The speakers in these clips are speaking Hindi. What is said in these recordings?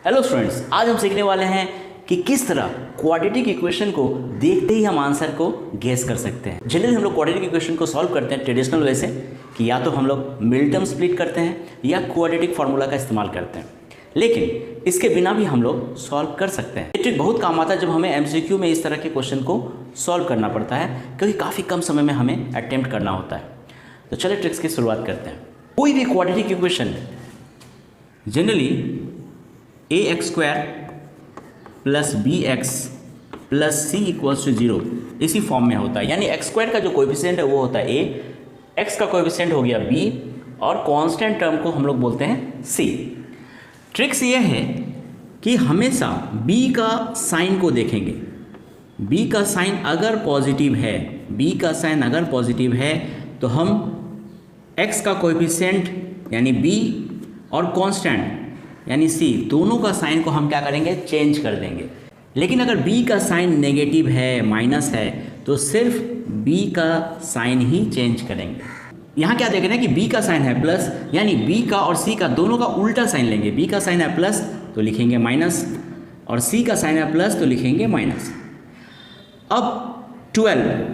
हेलो स्टूडेंट्स, आज हम सीखने वाले हैं कि किस तरह क्वाड्रेटिक इक्वेशन को देखते ही हम आंसर को गेस कर सकते हैं। जनरली हम लोग क्वाड्रेटिक इक्वेशन को सॉल्व करते हैं ट्रेडिशनल वे से कि या तो हम लोग मिडिल टर्म स्प्लिट करते हैं या क्वाड्रेटिक फार्मूला का इस्तेमाल करते हैं, लेकिन इसके बिना भी हम लोग सॉल्व कर सकते हैं। ये ट्रिक बहुत काम आता है जब हमें एमसीक्यू में इस तरह के क्वेश्चन को सॉल्व करना पड़ता है, क्योंकि काफ़ी कम समय में हमें अटेम्प्ट करना होता है। तो चलिए ट्रिक्स की शुरुआत करते हैं। कोई भी quadratic equation generally ax² plus bx plus c equals to 0 इसी फॉर्म में होता है। यानी x² का जो कोएफिशिएंट है वो होता है a, x का कोएफिशिएंट हो गया b और कांस्टेंट टर्म को हम लोग बोलते हैं c। ट्रिक्स ये है कि हमेशा b का साइन को देखेंगे। b का साइन अगर पॉजिटिव है, b का साइन अगर पॉजिटिव है तो हम x का कोएफिशिएंट यानी b और कांस्टेंट यानी c दोनों का साइन को हम क्या करेंगे, चेंज कर देंगे। लेकिन अगर b का साइन नेगेटिव है, माइनस है, तो सिर्फ b का साइन ही चेंज करेंगे। यहाँ क्या देख रहे हैं कि b का साइन है प्लस, यानी b का और c का दोनों का उल्टा साइन लेंगे। b का साइन है प्लस तो लिखेंगे माइनस और c का साइन है प्लस तो लिखेंगे माइनस। अब 12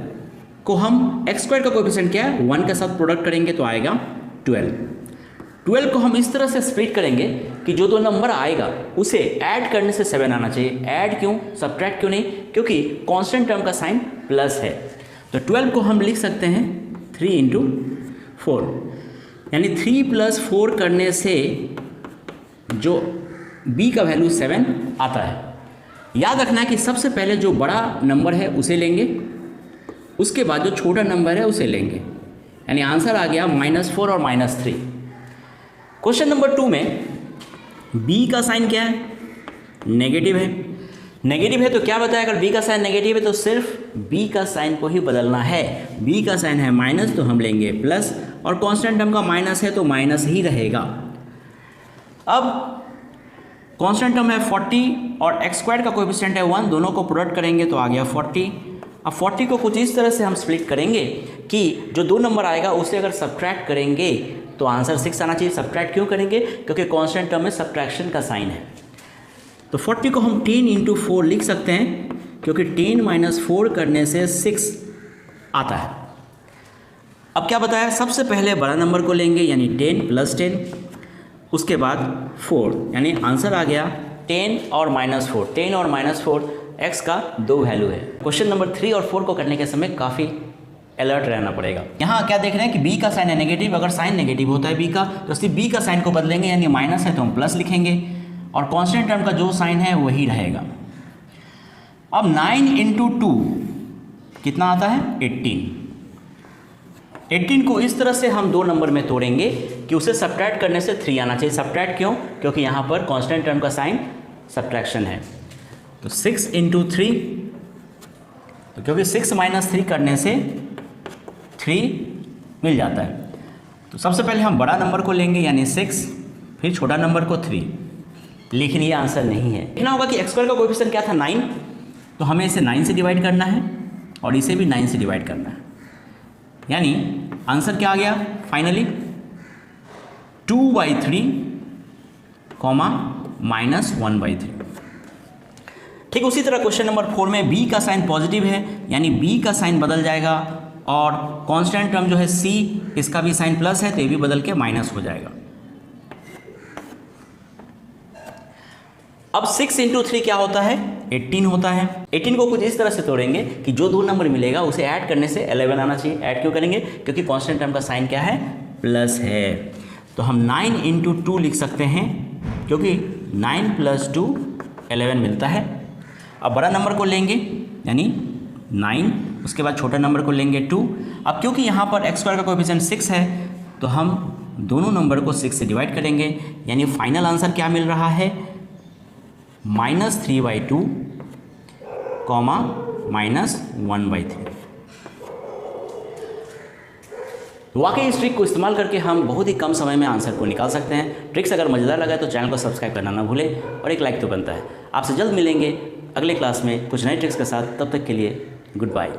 को हम x² का कोएफिशिएंट क्या है, 1 के साथ प्रोडक्ट करेंगे तो आएगा 12 को हम इस तरह से स्प्लिट करेंगे कि जो दो नंबर आएगा उसे ऐड करने से 7 आना चाहिए। ऐड क्यों, सब्ट्रैक्ट क्यों नहीं, क्योंकि कांस्टेंट टर्म का साइन प्लस है। तो 12 को हम लिख सकते हैं 3 इंटू 4, यानी 3 प्लस 4 करने से जो b का वैल्यू 7 आता है। याद रखना है कि सबसे पहले जो बड़ा नंबर है उसे लेंगे, उसके बाद जो छोटा नंबर है उसे लेंगे, यानी आंसर आ गया -4 और -3। क्वेश्चन नंबर 2 में b का साइन क्या है, नेगेटिव है। नेगेटिव है तो क्या बताया, अगर b का साइन नेगेटिव है तो सिर्फ b का साइन को ही बदलना है। b का साइन है माइनस तो हम लेंगे प्लस, और कांस्टेंट टर्म का माइनस है तो माइनस ही रहेगा। अब कांस्टेंट टर्म है 40 और x² का कोएफिशिएंट है 1, दोनों को प्रोडक्ट करेंगे तो आ गया 40। अब 40 को कुछ इस तरह से हम स्प्लिट करेंगे कि जो दो नंबर आएगा उसे अगर सब्ट्रैक्ट करेंगे तो आंसर 6 आना चाहिए। सब्ट्रैक्ट क्यों करेंगे, क्योंकि कांस्टेंट टर्म में सब्ट्रैक्शन का साइन है। तो 40 को हम 10 इंटू 4 लिख सकते हैं, क्योंकि 10 माइनस 4 करने से 6 आता है। अब क्या बताया, सबसे पहले बड़ा नंबर को लेंगे यानी 10 प्लस 10, उसके बाद 4, यानी आंसर आ गया 10 और -4। 10 और -4 x का दो वैल्यू है। क्वेश्चन नंबर 3 और 4 को करने के समय काफ़ी अलर्ट रहना पड़ेगा। यहाँ क्या देख रहे हैं कि b का साइन है नेगेटिव, अगर साइन नेगेटिव होता है b का तो सिर्फ b का साइन को बदलेंगे, यानी माइनस है तो हम प्लस लिखेंगे और कांस्टेंट टर्म का जो साइन है वही रहेगा। अब 9 इंटू 2 कितना आता है, 18 को इस तरह से हम दो नंबर में तोड़ेंगे कि उसे सब्ट्रैक्ट करने से 3 आना चाहिए। सब्ट्रैक्ट क्यों, क्योंकि यहाँ पर कांस्टेंट टर्म का साइन सब्ट्रैक्शन है। तो 6 इंटू 3, तो क्योंकि 6 माइनस 3 करने से 3 मिल जाता है। तो सबसे पहले हम बड़ा नंबर को लेंगे यानी 6, फिर छोटा नंबर को 3, लेकिन ये आंसर नहीं है। देखना होगा कि x² का कोएफिशिएंट क्या था, 9, तो हमें इसे 9 से डिवाइड करना है और इसे भी 9 से डिवाइड करना है, यानी आंसर क्या आ गया फाइनली 2/3 -1/3। ठीक उसी तरह क्वेश्चन नंबर 4 में b का साइन पॉजिटिव है, यानी b का साइन बदल जाएगा और कांस्टेंट टर्म जो है c, इसका भी साइन प्लस है तो ये भी बदल के माइनस हो जाएगा। अब 6 इंटू 3 क्या होता है, 18 होता है। 18 को कुछ इस तरह से तोड़ेंगे कि जो दो नंबर मिलेगा उसे ऐड करने से 11 आना चाहिए। ऐड क्यों करेंगे, क्योंकि कांस्टेंट टर्म का साइन क्या है, प्लस है। तो हम 9 इंटू 2 लिख सकते हैं, क्योंकि 9 प्लस 2 11 मिलता है। अब बड़ा नंबर को लेंगे यानी 9, उसके बाद छोटा नंबर को लेंगे 2। अब क्योंकि यहाँ पर x² का कोएफिशिएंट 6 है तो हम दोनों नंबर को 6 से डिवाइड करेंगे, यानी फाइनल आंसर क्या मिल रहा है, -3/2 -1/3। वाकई इस ट्रिक को इस्तेमाल करके हम बहुत ही कम समय में आंसर को निकाल सकते हैं। ट्रिक्स अगर मज़ेदार लगा तो चैनल को सब्सक्राइब करना ना भूलें और एक लाइक तो बनता है। आपसे जल्द मिलेंगे अगले क्लास में कुछ नए ट्रिक्स के साथ, तब तक के लिए गुड बाय।